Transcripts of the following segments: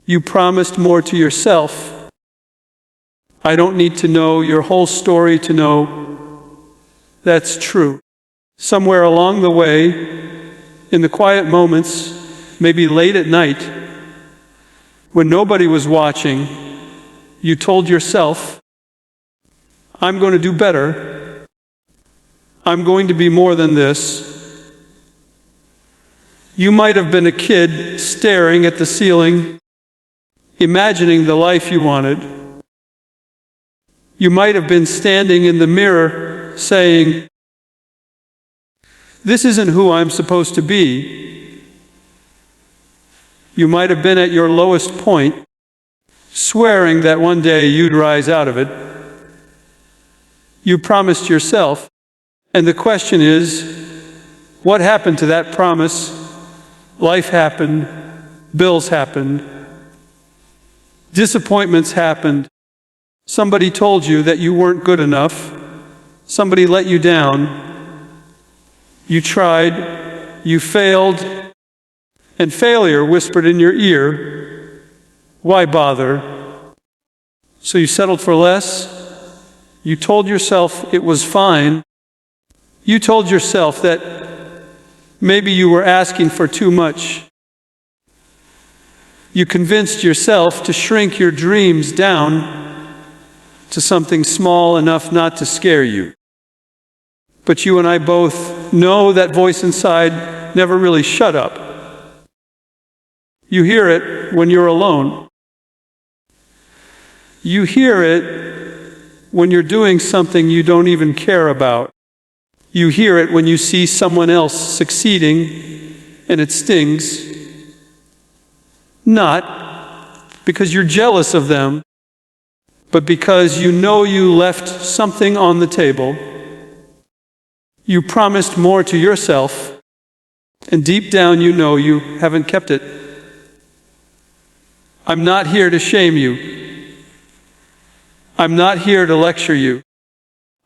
You promised more to yourself. I don't need to know your whole story to know that's true. Somewhere along the way, in the quiet moments, maybe late at night, when nobody was watching, you told yourself, I'm going to do better. I'm going to be more than this. You might have been a kid staring at the ceiling, imagining the life you wanted. You might have been standing in the mirror saying, this isn't who I'm supposed to be. You might have been at your lowest point, swearing that one day you'd rise out of it. You promised yourself, and the question is, what happened to that promise? Life happened, bills happened, disappointments happened. Somebody told you that you weren't good enough. Somebody let you down. You tried, you failed, and failure whispered in your ear, why bother? So you settled for less. You told yourself it was fine. You told yourself that maybe you were asking for too much. You convinced yourself to shrink your dreams down to something small enough not to scare you. But you and I both know that voice inside never really shut up. You hear it when you're alone. You hear it when you're doing something you don't even care about. You hear it when you see someone else succeeding and it stings. Not because you're jealous of them, but because you know you left something on the table. You promised more to yourself, and deep down you know you haven't kept it. I'm not here to shame you. I'm not here to lecture you.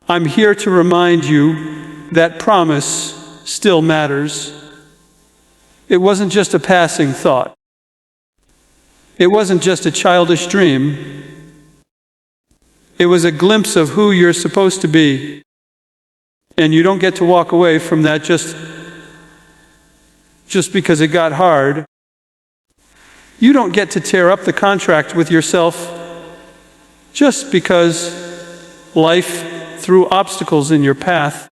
I'm here to remind you that promise still matters. It wasn't just a passing thought. It wasn't just a childish dream. It was a glimpse of who you're supposed to be. And you don't get to walk away from that just because it got hard. You don't get to tear up the contract with yourself just because life threw obstacles in your path.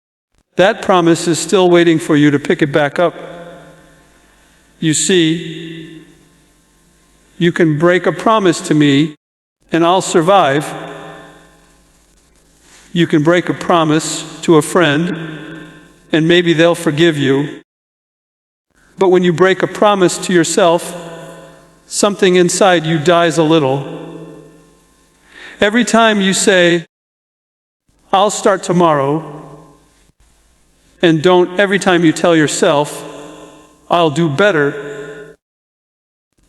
That promise is still waiting for you to pick it back up. You see, you can break a promise to me and I'll survive. You can break a promise to a friend and maybe they'll forgive you. But when you break a promise to yourself, something inside you dies a little. Every time you say, I'll start tomorrow, and don't every time you tell yourself, I'll do better,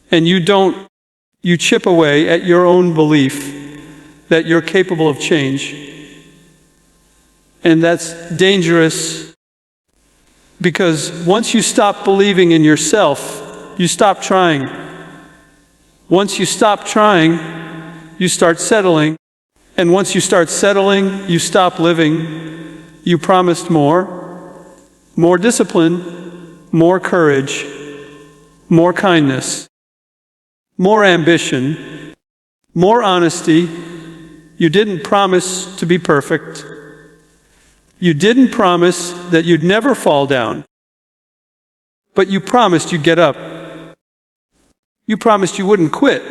and you chip away at your own belief that you're capable of change. And that's dangerous because once you stop believing in yourself, you stop trying. Once you stop trying, you start settling. And once you start settling, you stop living. You promised more discipline, more courage, more kindness, more ambition, more honesty. You didn't promise to be perfect. You didn't promise that you'd never fall down. But you promised you'd get up. You promised you wouldn't quit.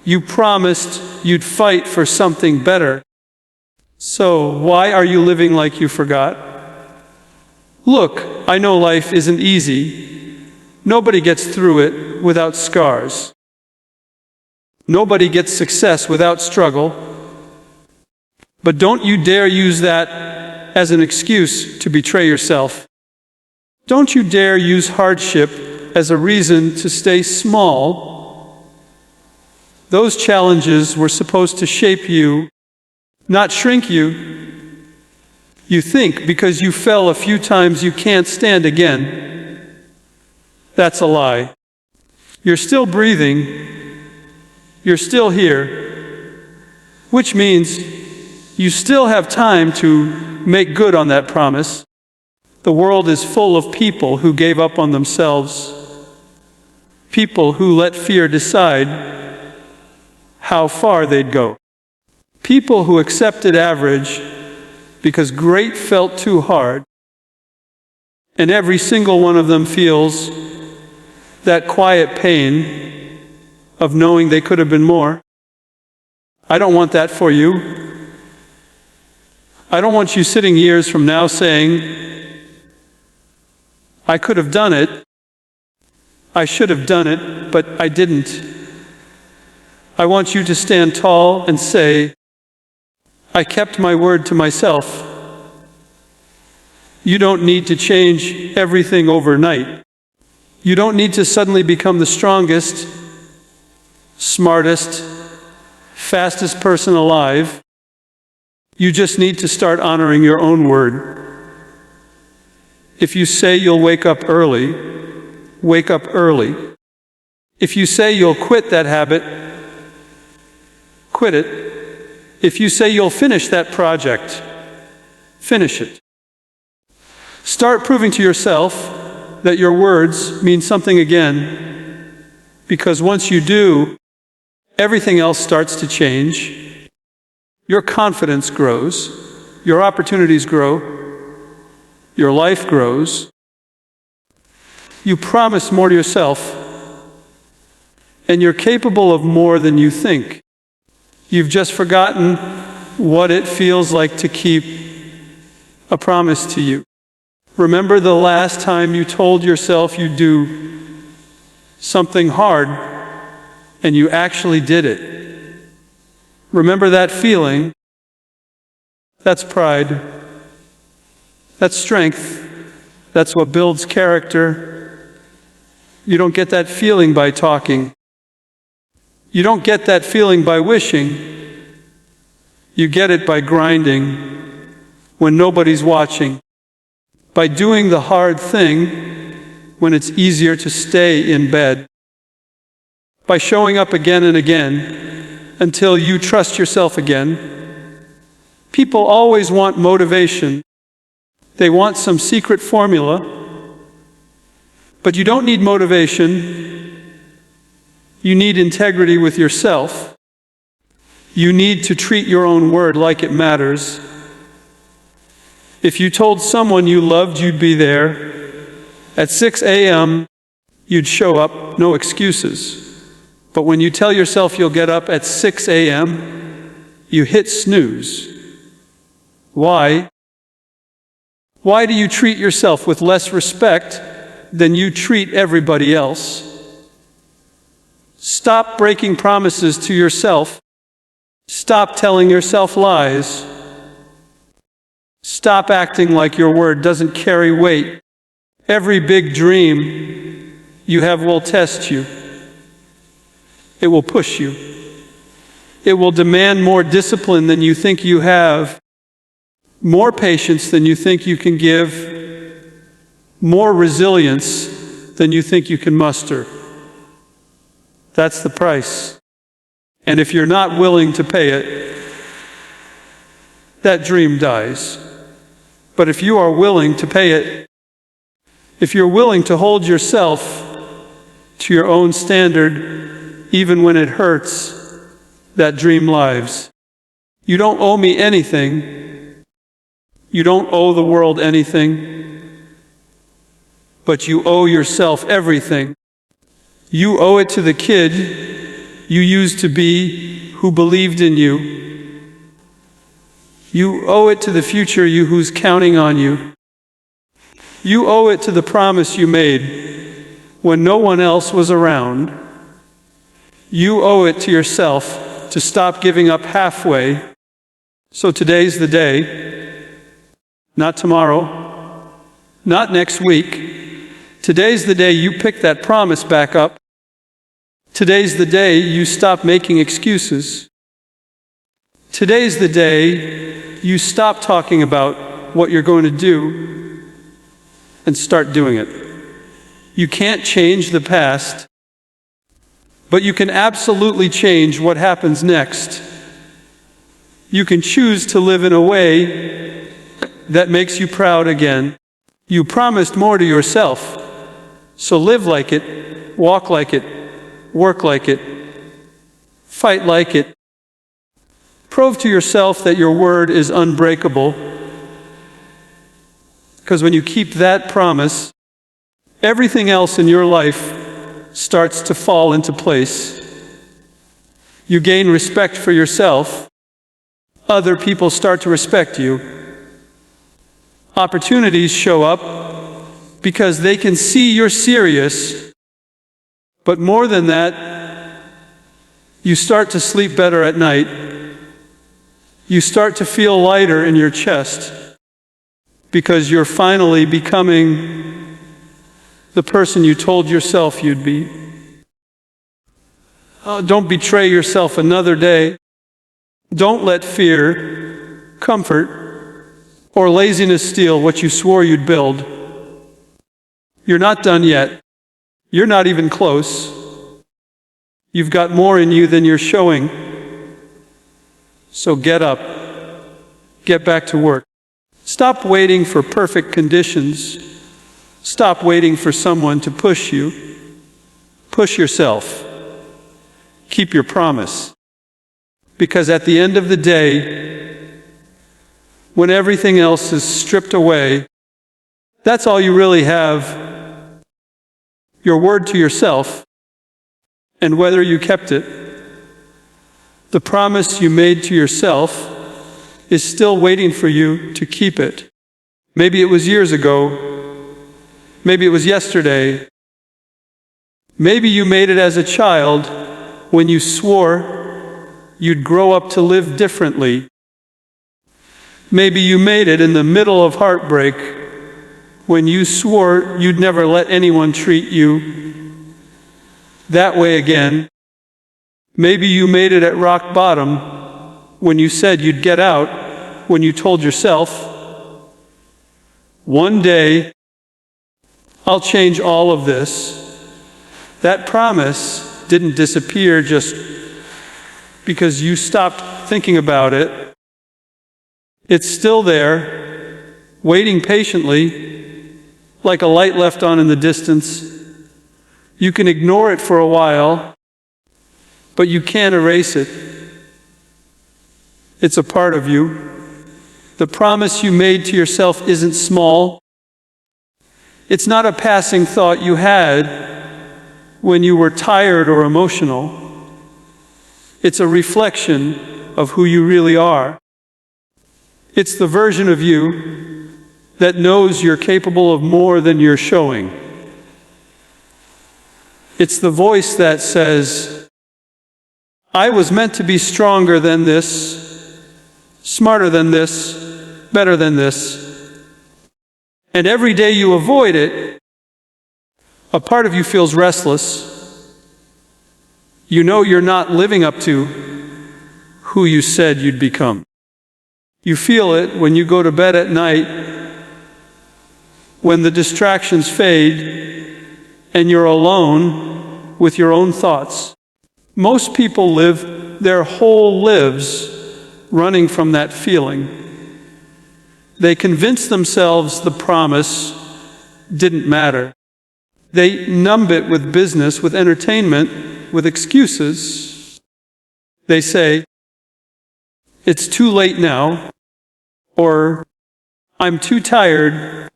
You promised you'd fight for something better. So why are you living like you forgot? Look, I know life isn't easy. Nobody gets through it without scars. Nobody gets success without struggle. But don't you dare use that as an excuse to betray yourself. Don't you dare use hardship as a reason to stay small. Those challenges were supposed to shape you, not shrink you. You think because you fell a few times you can't stand again. That's a lie. You're still breathing. You're still here, which means you still have time to make good on that promise. The world is full of people who gave up on themselves, people who let fear decide how far they'd go, people who accepted average because great felt too hard, and every single one of them feels that quiet pain of knowing they could have been more. I don't want that for you. I don't want you sitting years from now saying, I could have done it, I should have done it, but I didn't. I want you to stand tall and say, I kept my word to myself. You don't need to change everything overnight. You don't need to suddenly become the strongest, smartest, fastest person alive. You just need to start honoring your own word. If you say you'll wake up early, wake up early. If you say you'll quit that habit, quit it. If you say you'll finish that project, finish it. Start proving to yourself that your words mean something again, because once you do, everything else starts to change. Your confidence grows, your opportunities grow, your life grows. You promise more to yourself, and you're capable of more than you think. You've just forgotten what it feels like to keep a promise to you. Remember the last time you told yourself you'd do something hard and you actually did it. Remember that feeling. That's pride. That's strength. That's what builds character. You don't get that feeling by talking. You don't get that feeling by wishing. You get it by grinding when nobody's watching. By doing the hard thing when it's easier to stay in bed. By showing up again and again until you trust yourself again. People always want motivation. They want some secret formula. But you don't need motivation. You need integrity with yourself. You need to treat your own word like it matters. If you told someone you loved you'd be there, at 6 a.m., you'd show up, no excuses. But when you tell yourself you'll get up at 6 a.m., you hit snooze. Why? Why do you treat yourself with less respect than you treat everybody else? Stop breaking promises to yourself. Stop telling yourself lies. Stop acting like your word doesn't carry weight. Every big dream you have will test you. It will push you. It will demand more discipline than you think you have, more patience than you think you can give, more resilience than you think you can muster. That's the price. And if you're not willing to pay it, that dream dies. But if you are willing to pay it, if you're willing to hold yourself to your own standard, even when it hurts, that dream lives. You don't owe me anything. You don't owe the world anything. But you owe yourself everything. You owe it to the kid you used to be, who believed in you. You owe it to the future you who's counting on you. You owe it to the promise you made when no one else was around. You owe it to yourself to stop giving up halfway. So today's the day. Not tomorrow. Not next week. Today's the day you pick that promise back up. Today's the day you stop making excuses. Today's the day you stop talking about what you're going to do and start doing it. You can't change the past. But you can absolutely change what happens next. You can choose to live in a way that makes you proud again. You promised more to yourself, so live like it, walk like it, work like it, fight like it. Prove to yourself that your word is unbreakable, because when you keep that promise, everything else in your life starts to fall into place. You gain respect for yourself. Other people start to respect you. Opportunities show up because they can see you're serious. But more than that, you start to sleep better at night. You start to feel lighter in your chest because you're finally becoming the person you told yourself you'd be. Oh, don't betray yourself another day. Don't let fear, comfort, or laziness steal what you swore you'd build. You're not done yet. You're not even close. You've got more in you than you're showing. So get up. Get back to work. Stop waiting for perfect conditions. Stop waiting for someone to push you. Push yourself. Keep your promise. Because at the end of the day, when everything else is stripped away, that's all you really have. Your word to yourself, and whether you kept it. The promise you made to yourself is still waiting for you to keep it. Maybe it was years ago. Maybe it was yesterday. Maybe you made it as a child when you swore you'd grow up to live differently. Maybe you made it in the middle of heartbreak when you swore you'd never let anyone treat you that way again. Maybe you made it at rock bottom when you said you'd get out, when you told yourself, one day I'll change all of this. That promise didn't disappear just because you stopped thinking about it. It's still there, waiting patiently, like a light left on in the distance. You can ignore it for a while, but you can't erase it. It's a part of you. The promise you made to yourself isn't small. It's not a passing thought you had when you were tired or emotional. It's a reflection of who you really are. It's the version of you that knows you're capable of more than you're showing. It's the voice that says, I was meant to be stronger than this, smarter than this, better than this. And every day you avoid it, a part of you feels restless. You know you're not living up to who you said you'd become. You feel it when you go to bed at night, when the distractions fade, and you're alone with your own thoughts. Most people live their whole lives running from that feeling. They convince themselves the promise didn't matter. They numb it with business, with entertainment, with excuses. They say, it's too late now, or I'm too tired,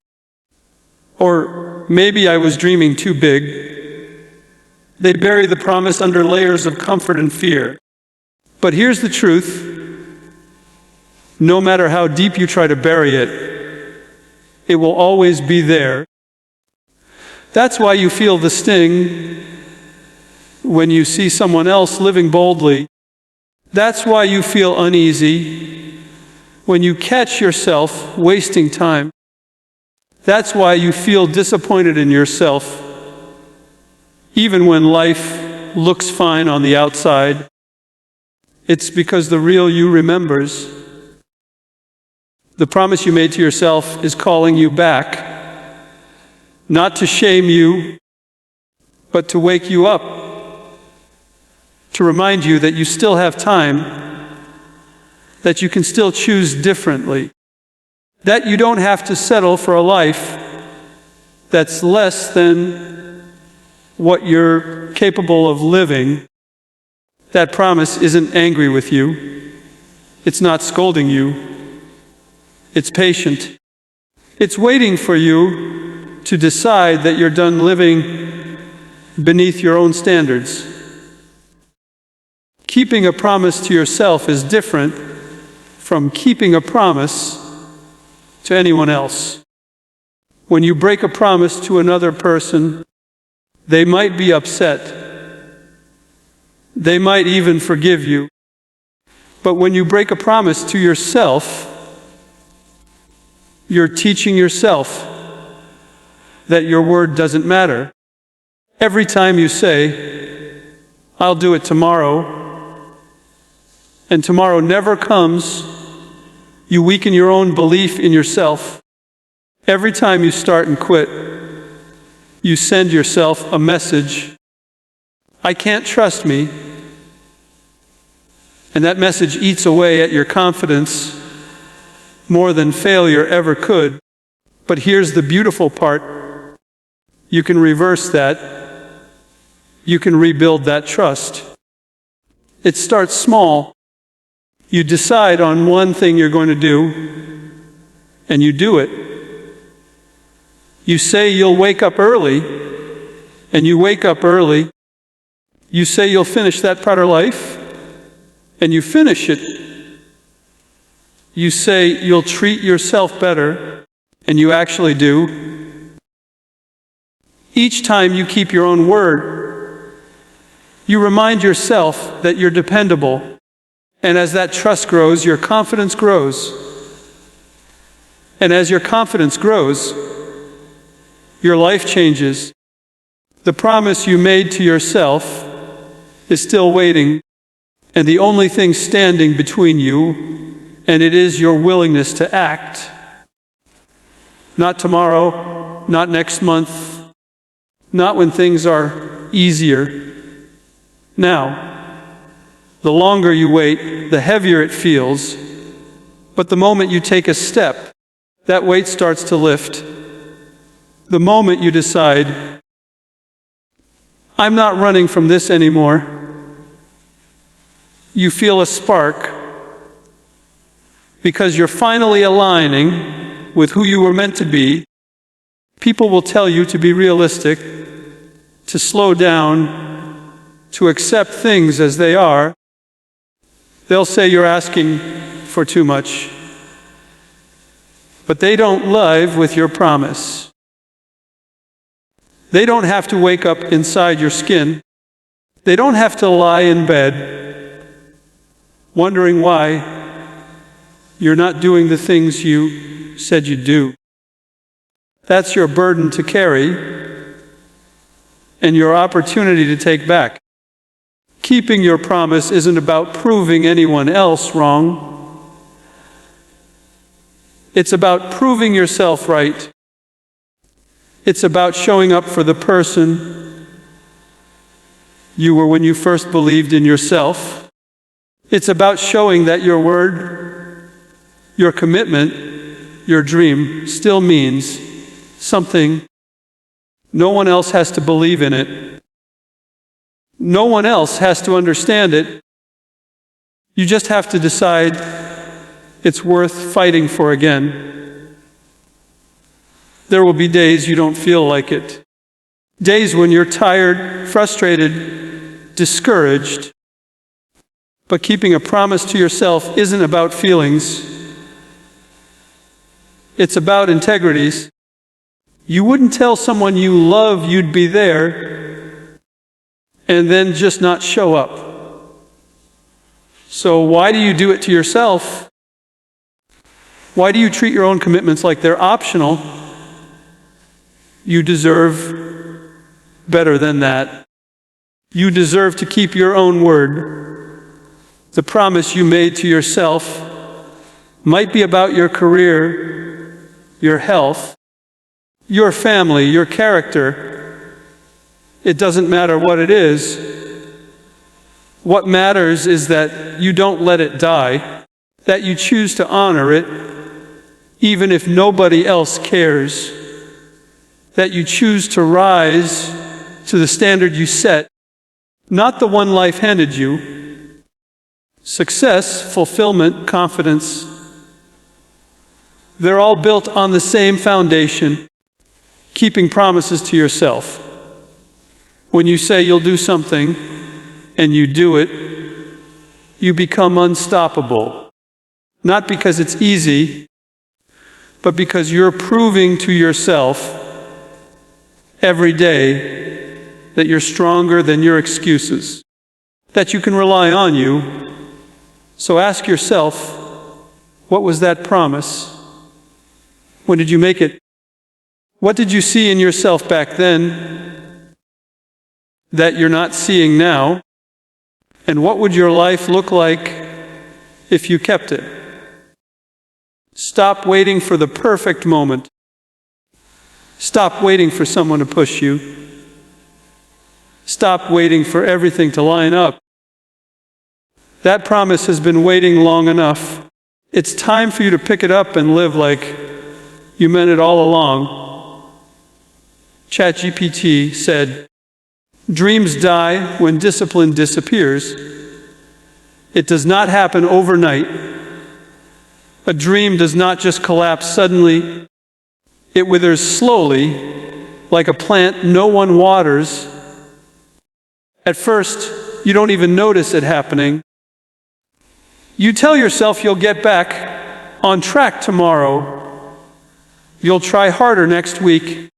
or maybe I was dreaming too big. They bury the promise under layers of comfort and fear. But here's the truth. No matter how deep you try to bury it, it will always be there. That's why you feel the sting when you see someone else living boldly. That's why you feel uneasy when you catch yourself wasting time. That's why you feel disappointed in yourself, even when life looks fine on the outside. It's because the real you remembers. The promise you made to yourself is calling you back, not to shame you, but to wake you up. to remind you that you still have time, that you can still choose differently, that you don't have to settle for a life that's less than what you're capable of living. That promise isn't angry with you. It's not scolding you. It's patient. It's waiting for you to decide that you're done living beneath your own standards. Keeping a promise to yourself is different from keeping a promise to anyone else. When you break a promise to another person, they might be upset. They might even forgive you. But when you break a promise to yourself, you're teaching yourself that your word doesn't matter. Every time you say, "I'll do it tomorrow," and tomorrow never comes, you weaken your own belief in yourself. Every time you start and quit, you send yourself a message, "I can't trust me." And that message eats away at your confidence more than failure ever could. But here's the beautiful part. You can reverse that. You can rebuild that trust. It starts small. You decide on one thing you're going to do, and you do it. You say you'll wake up early, and you wake up early. You say you'll finish that part of life, and you finish it. You say you'll treat yourself better, and you actually do. Each time you keep your own word, you remind yourself that you're dependable. And as that trust grows, your confidence grows. And as your confidence grows, your life changes. The promise you made to yourself is still waiting, and the only thing standing between you and it is your willingness to act. Not tomorrow, not next month, not when things are easier. Now. The longer you wait, the heavier it feels. But the moment you take a step, that weight starts to lift. The moment you decide, "I'm not running from this anymore," you feel a spark because you're finally aligning with who you were meant to be. People will tell you to be realistic, to slow down, to accept things as they are. They'll say you're asking for too much, but they don't live with your promise. They don't have to wake up inside your skin. They don't have to lie in bed, wondering why you're not doing the things you said you'd do. That's your burden to carry and your opportunity to take back. Keeping your promise isn't about proving anyone else wrong. It's about proving yourself right. It's about showing up for the person you were when you first believed in yourself. It's about showing that your word, your commitment, your dream still means something. No one else has to believe in it. No one else has to understand it. You just have to decide it's worth fighting for again. There will be days you don't feel like it. Days when you're tired, frustrated, discouraged. But keeping a promise to yourself isn't about feelings. It's about integrities. You wouldn't tell someone you love you'd be there and then just not show up. So why do you do it to yourself? Why do you treat your own commitments like they're optional? You deserve better than that. You deserve to keep your own word. The promise you made to yourself might be about your career, your health, your family, your character. It doesn't matter what it is. What matters is that you don't let it die, that you choose to honor it, even if nobody else cares, that you choose to rise to the standard you set, not the one life handed you. Success, fulfillment, confidence, they're all built on the same foundation, keeping promises to yourself. When you say you'll do something and you do it, you become unstoppable. Not because it's easy, but because you're proving to yourself every day that you're stronger than your excuses, that you can rely on you. So ask yourself, what was that promise? When did you make it? What did you see in yourself back then that you're not seeing now? And what would your life look like if you kept it? Stop waiting for the perfect moment. Stop waiting for someone to push you. Stop waiting for everything to line up. That promise has been waiting long enough. It's time for you to pick it up and live like you meant it all along. ChatGPT said, "Dreams die when discipline disappears. It does not happen overnight. A dream does not just collapse suddenly. It withers slowly, like a plant no one waters. At first, you don't even notice it happening. You tell yourself you'll get back on track tomorrow. You'll try harder next week.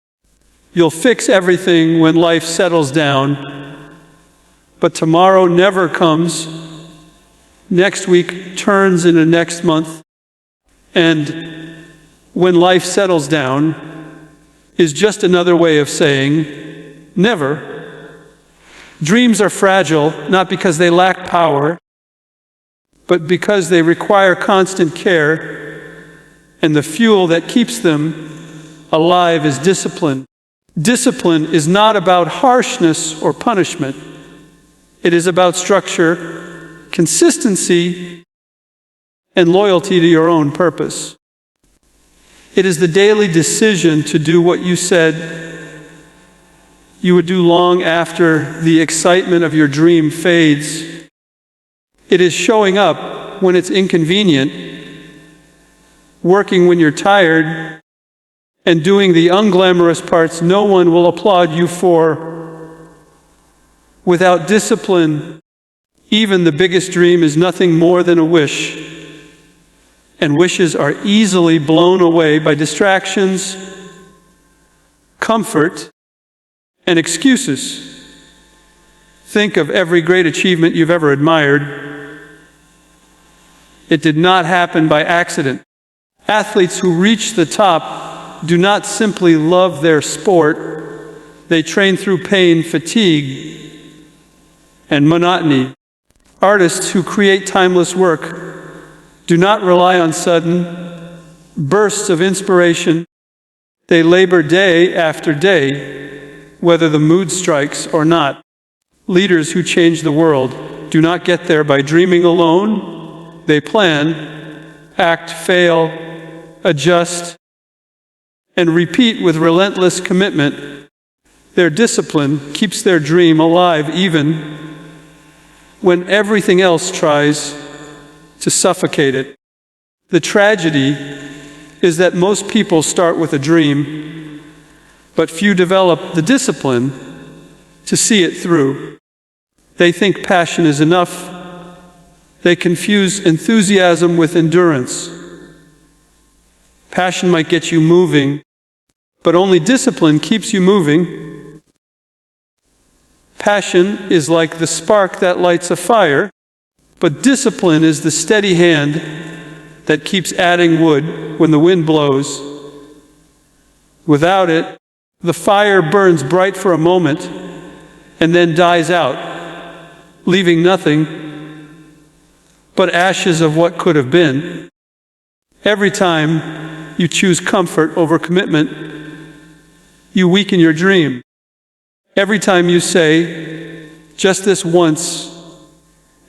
You'll fix everything when life settles down. But tomorrow never comes. Next week turns into next month. And when life settles down is just another way of saying never." Dreams are fragile, not because they lack power, but because they require constant care, and the fuel that keeps them alive is discipline. Discipline is not about harshness or punishment. It is about structure, consistency, and loyalty to your own purpose. It is the daily decision to do what you said you would do long after the excitement of your dream fades. It is showing up when it's inconvenient, working when you're tired, and doing the unglamorous parts no one will applaud you for. Without discipline, even the biggest dream is nothing more than a wish. And wishes are easily blown away by distractions, comfort, and excuses. Think of every great achievement you've ever admired. It did not happen by accident. Athletes who reach the top do not simply love their sport. They train through pain, fatigue, and monotony. Artists who create timeless work do not rely on sudden bursts of inspiration. They labor day after day, whether the mood strikes or not. Leaders who change the world do not get there by dreaming alone. They plan, act, fail, adjust, and repeat with relentless commitment. Their discipline keeps their dream alive even when everything else tries to suffocate it. The tragedy is that most people start with a dream, but few develop the discipline to see it through. They think passion is enough. They confuse enthusiasm with endurance. Passion might get you moving, but only discipline keeps you moving. Passion is like the spark that lights a fire, but discipline is the steady hand that keeps adding wood when the wind blows. Without it, the fire burns bright for a moment and then dies out, leaving nothing but ashes of what could have been. Every time you choose comfort over commitment, you weaken your dream. Every time you say, just this once,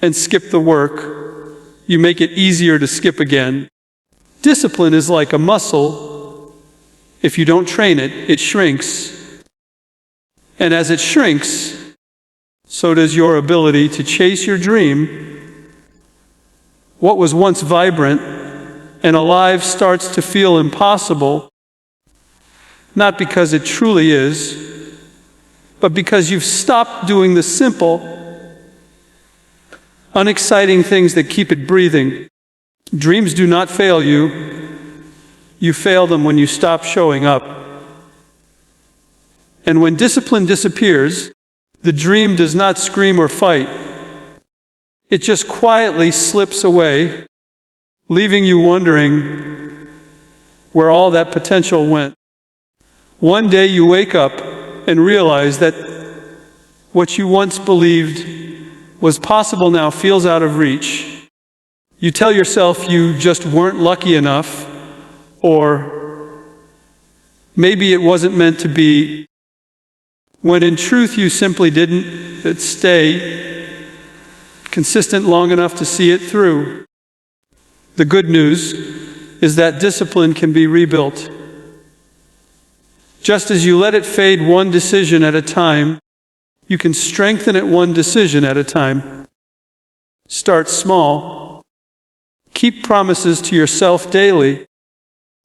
and skip the work, you make it easier to skip again. Discipline is like a muscle. If you don't train it, it shrinks. And as it shrinks, so does your ability to chase your dream. What was once vibrant and alive starts to feel impossible, not because it truly is, but because you've stopped doing the simple, unexciting things that keep it breathing. Dreams do not fail you. You fail them when you stop showing up. And when discipline disappears, the dream does not scream or fight. It just quietly slips away, leaving you wondering where all that potential went. One day you wake up and realize that what you once believed was possible now feels out of reach. You tell yourself you just weren't lucky enough, or maybe it wasn't meant to be, when in truth you simply didn't stay consistent long enough to see it through. The good news is that discipline can be rebuilt. Just as you let it fade one decision at a time, you can strengthen it one decision at a time. Start small. Keep promises to yourself daily.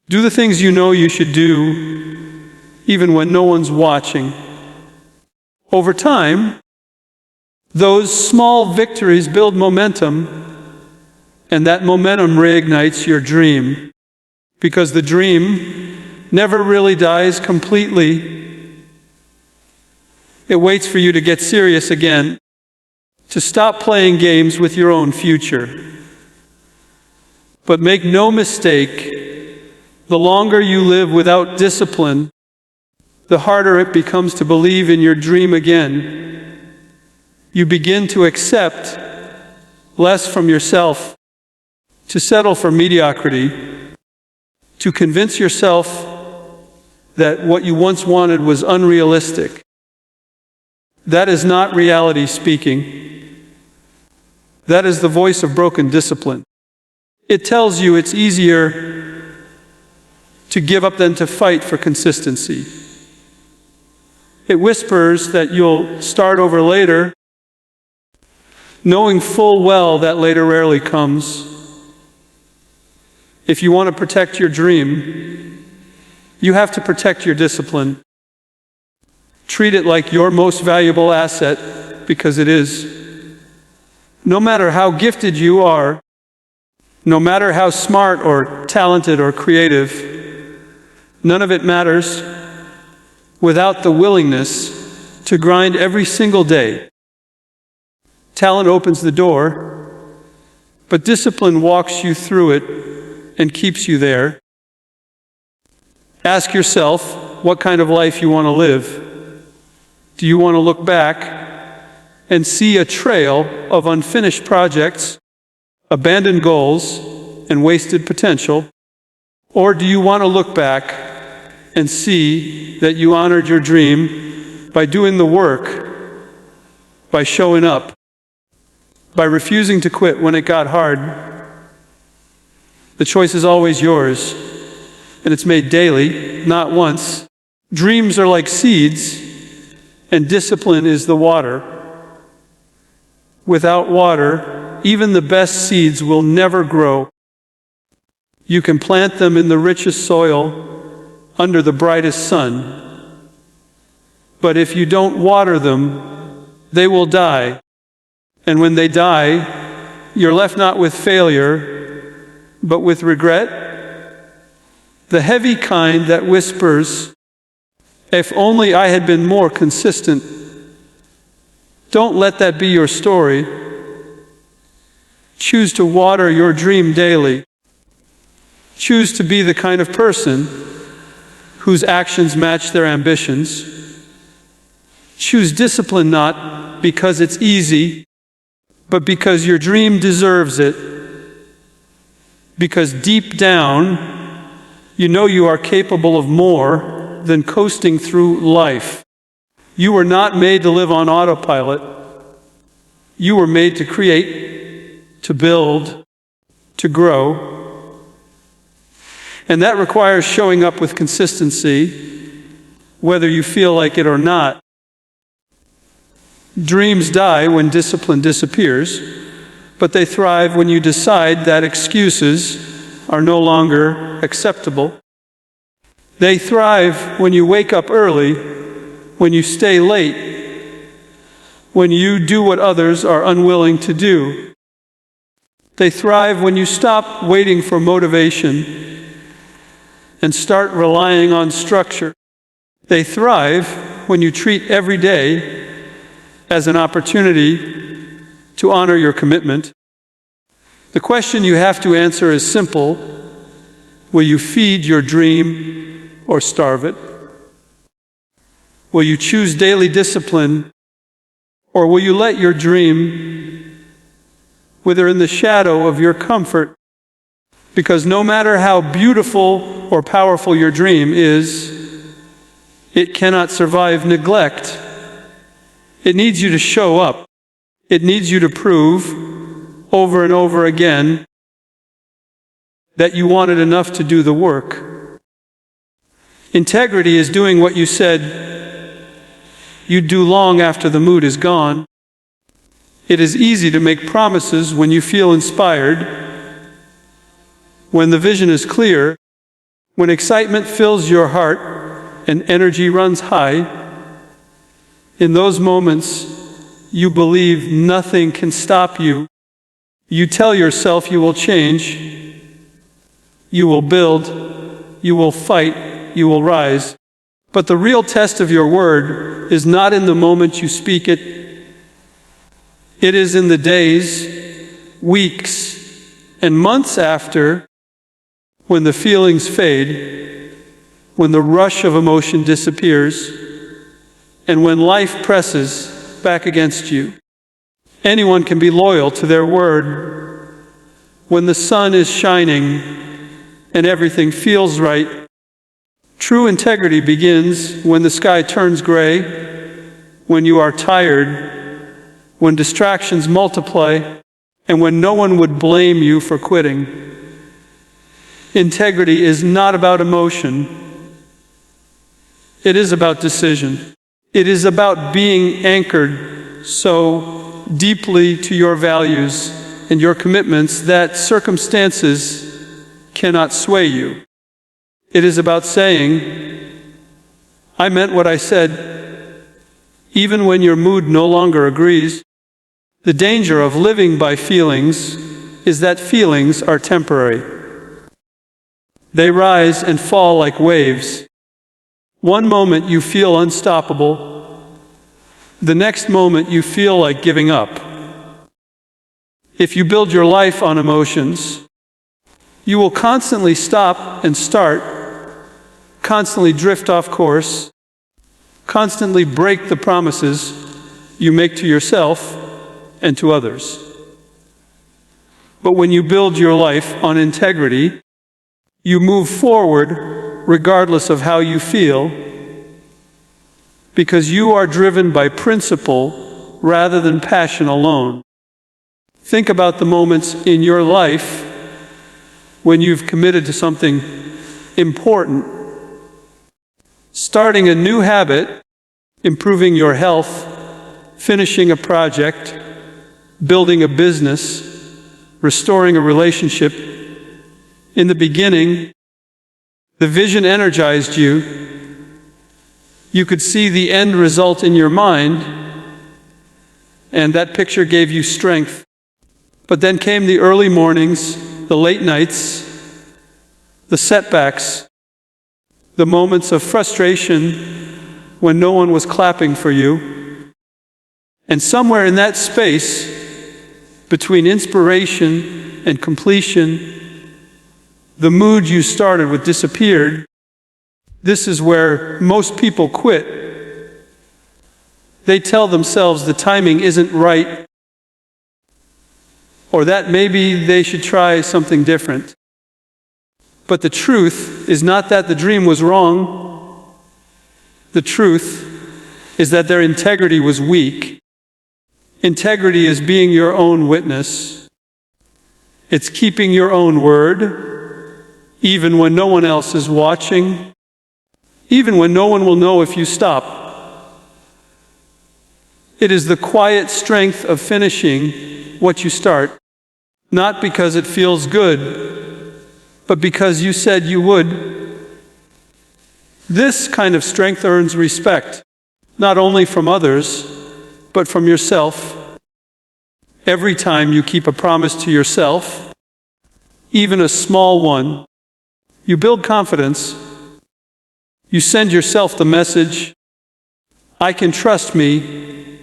Do the things you know you should do, even when no one's watching. Over time, those small victories build momentum, and that momentum reignites your dream. Because the dream never really dies completely. It waits for you to get serious again, to stop playing games with your own future. But make no mistake, the longer you live without discipline, the harder it becomes to believe in your dream again. You begin to accept less from yourself, to settle for mediocrity, to convince yourself that what you once wanted was unrealistic. That is not reality speaking. That is the voice of broken discipline. It tells you it's easier to give up than to fight for consistency. It whispers that you'll start over later, knowing full well that later rarely comes. If you want to protect your dream, you have to protect your discipline. Treat it like your most valuable asset, because it is. No matter how gifted you are, no matter how smart or talented or creative, none of it matters without the willingness to grind every single day. Talent opens the door, but discipline walks you through it and keeps you there. Ask yourself what kind of life you want to live. Do you want to look back and see a trail of unfinished projects, abandoned goals, and wasted potential? Or do you want to look back and see that you honored your dream by doing the work, by showing up, by refusing to quit when it got hard? The choice is always yours, and it's made daily, not once. Dreams are like seeds, and discipline is the water. Without water, even the best seeds will never grow. You can plant them in the richest soil, under the brightest sun. But if you don't water them, they will die. And when they die, you're left not with failure, but with regret. The heavy kind that whispers, "If only I had been more consistent." Don't let that be your story. Choose to water your dream daily. Choose to be the kind of person whose actions match their ambitions. Choose discipline not because it's easy, but because your dream deserves it. Because deep down, you know you are capable of more than coasting through life. You were not made to live on autopilot. You were made to create, to build, to grow. And that requires showing up with consistency, whether you feel like it or not. Dreams die when discipline disappears, but they thrive when you decide that excuses are no longer acceptable. They thrive when you wake up early, when you stay late, when you do what others are unwilling to do. They thrive when you stop waiting for motivation and start relying on structure. They thrive when you treat every day as an opportunity to honor your commitment. The question you have to answer is simple. Will you feed your dream or starve it? Will you choose daily discipline, or will you let your dream wither in the shadow of your comfort? Because no matter how beautiful or powerful your dream is, it cannot survive neglect. It needs you to show up. It needs you to prove over and over again that you wanted enough to do the work. Integrity is doing what you said you'd do long after the mood is gone. It is easy to make promises when you feel inspired, when the vision is clear, when excitement fills your heart and energy runs high. In those moments, you believe nothing can stop you. You tell yourself you will change, you will build, you will fight, you will rise. But the real test of your word is not in the moment you speak it. It is in the days, weeks, and months after, when the feelings fade, when the rush of emotion disappears, and when life presses back against you. Anyone can be loyal to their word. When the sun is shining and everything feels right, true integrity begins when the sky turns gray, when you are tired, when distractions multiply, and when no one would blame you for quitting. Integrity is not about emotion. It is about decision. It is about being anchored so deeply to your values and your commitments that circumstances cannot sway you. It is about saying, I meant what I said, even when your mood no longer agrees. The danger of living by feelings is that feelings are temporary. They rise and fall like waves. One moment you feel unstoppable, the next moment you feel like giving up. If you build your life on emotions, you will constantly stop and start, constantly drift off course, constantly break the promises you make to yourself and to others. But when you build your life on integrity, you move forward regardless of how you feel, because you are driven by principle rather than passion alone. Think about the moments in your life when you've committed to something important. Starting a new habit, improving your health, finishing a project, building a business, restoring a relationship. In the beginning, the vision energized you. You could see the end result in your mind, and that picture gave you strength. But then came the early mornings, the late nights, the setbacks, the moments of frustration when no one was clapping for you. And somewhere in that space, between inspiration and completion, the mood you started with disappeared. This is where most people quit. They tell themselves the timing isn't right, or that maybe they should try something different. But the truth is not that the dream was wrong. The truth is that their integrity was weak. Integrity is being your own witness. It's keeping your own word, even when no one else is watching, even when no one will know if you stop. It is the quiet strength of finishing what you start, not because it feels good, but because you said you would. This kind of strength earns respect, not only from others, but from yourself. Every time you keep a promise to yourself, even a small one, you build confidence. You send yourself the message, I can trust me,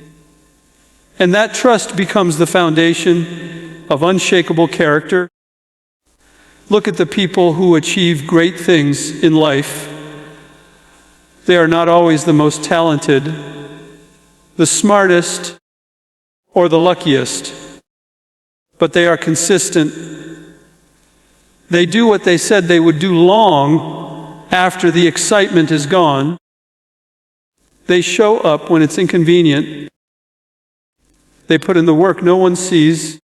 and that trust becomes the foundation of unshakable character. Look at the people who achieve great things in life. They are not always the most talented, the smartest, or the luckiest, but they are consistent. They do what they said they would do long after the excitement is gone. They show up when it's inconvenient. They put in the work no one sees.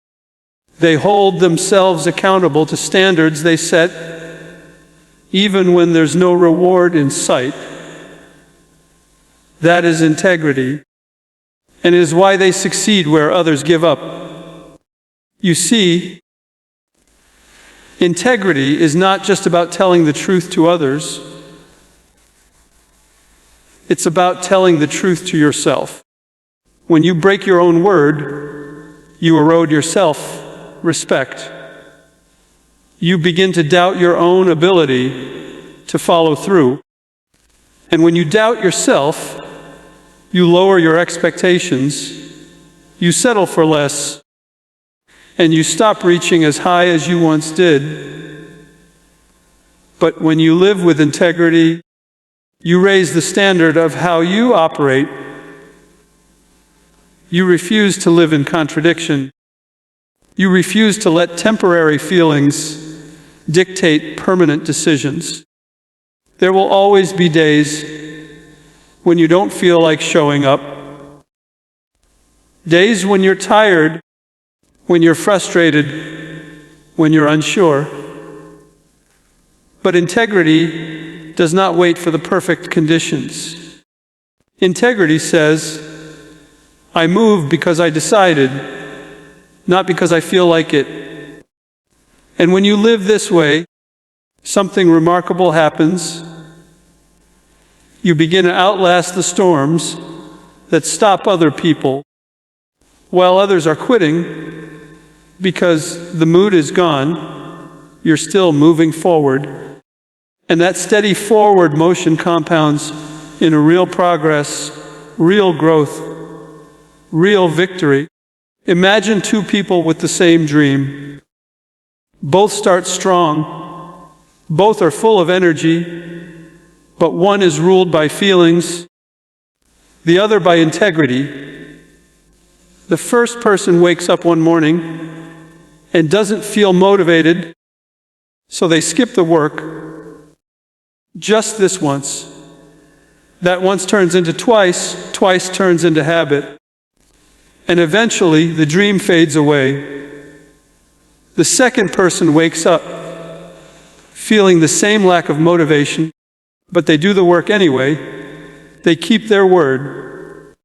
They hold themselves accountable to standards they set, even when there's no reward in sight. That is integrity, and is why they succeed where others give up. You see, integrity is not just about telling the truth to others. It's about telling the truth to yourself. When you break your own word, you erode your self-respect. You begin to doubt your own ability to follow through. And when you doubt yourself, you lower your expectations, you settle for less, and you stop reaching as high as you once did. But when you live with integrity, you raise the standard of how you operate. You refuse to live in contradiction. You refuse to let temporary feelings dictate permanent decisions. There will always be days when you don't feel like showing up. Days when you're tired, when you're frustrated, when you're unsure. But integrity does not wait for the perfect conditions. Integrity says, I move because I decided, not because I feel like it. And when you live this way, something remarkable happens. You begin to outlast the storms that stop other people, while others are quitting because the mood is gone. You're still moving forward. And that steady forward motion compounds into real progress, real growth, real victory. Imagine two people with the same dream. Both start strong. Both are full of energy. But one is ruled by feelings, the other by integrity. The first person wakes up one morning and doesn't feel motivated, so they skip the work. Just this once. That once turns into twice, twice turns into habit. And eventually the dream fades away. The second person wakes up, feeling the same lack of motivation, but they do the work anyway. They keep their word.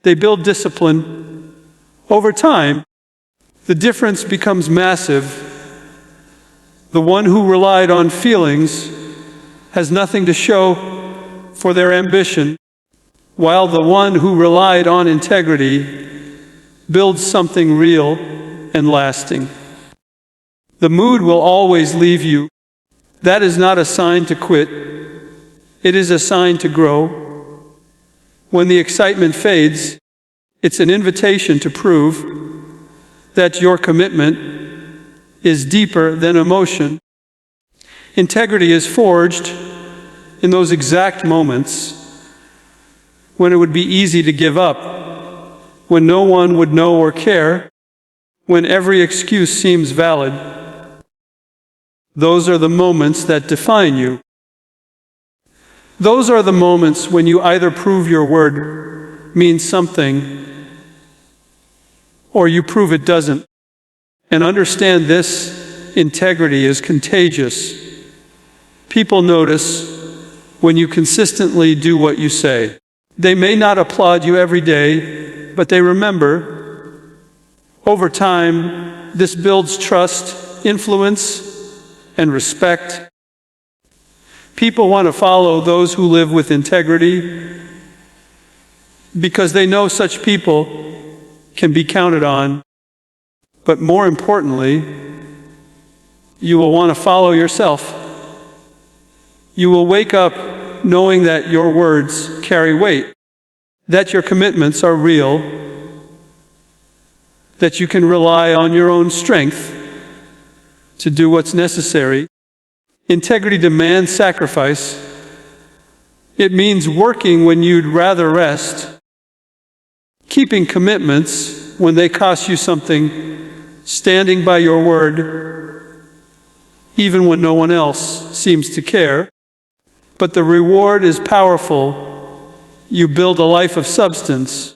They build discipline. Over time, the difference becomes massive. The one who relied on feelings has nothing to show for their ambition, while the one who relied on integrity builds something real and lasting. The mood will always leave you. That is not a sign to quit. It is a sign to grow. When the excitement fades, it's an invitation to prove that your commitment is deeper than emotion. Integrity is forged in those exact moments when it would be easy to give up, when no one would know or care, when every excuse seems valid. Those are the moments that define you. Those are the moments when you either prove your word means something or you prove it doesn't. And understand this: integrity is contagious. People notice when you consistently do what you say. They may not applaud you every day, but they remember. Over time, this builds trust, influence, and respect. People want to follow those who live with integrity because they know such people can be counted on. But more importantly, you will want to follow yourself. You will wake up knowing that your words carry weight, that your commitments are real, that you can rely on your own strength to do what's necessary. Integrity demands sacrifice. It means working when you'd rather rest, keeping commitments when they cost you something, standing by your word, even when no one else seems to care. But the reward is powerful. You build a life of substance.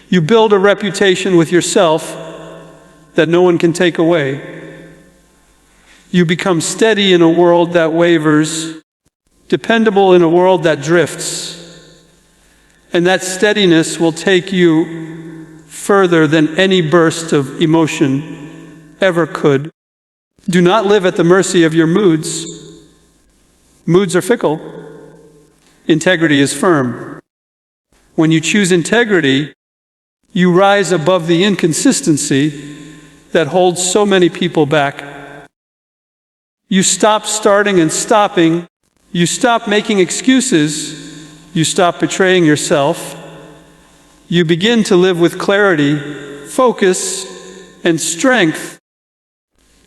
You build a reputation with yourself that no one can take away. You become steady in a world that wavers, dependable in a world that drifts. And that steadiness will take you further than any burst of emotion ever could. Do not live at the mercy of your moods. Moods are fickle. Integrity is firm. When you choose integrity, you rise above the inconsistency that holds so many people back. You stop starting and stopping. You stop making excuses. You stop betraying yourself. You begin to live with clarity, focus, and strength.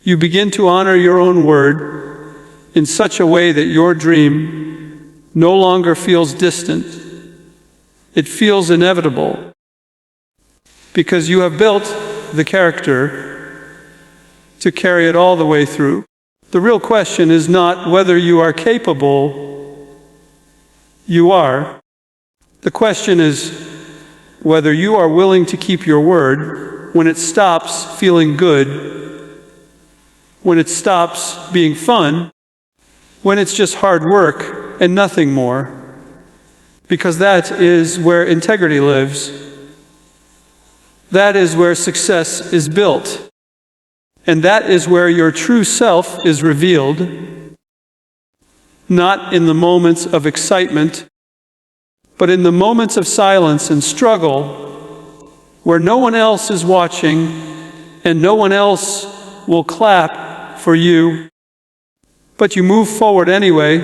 You begin to honor your own word in such a way that your dream no longer feels distant. It feels inevitable, because you have built the character to carry it all the way through. The real question is not whether you are capable. You are. The question is whether you are willing to keep your word when it stops feeling good, when it stops being fun, when it's just hard work and nothing more. Because that is where integrity lives. That is where success is built. And that is where your true self is revealed. Not in the moments of excitement, but in the moments of silence and struggle, where no one else is watching and no one else will clap for you. But you move forward anyway.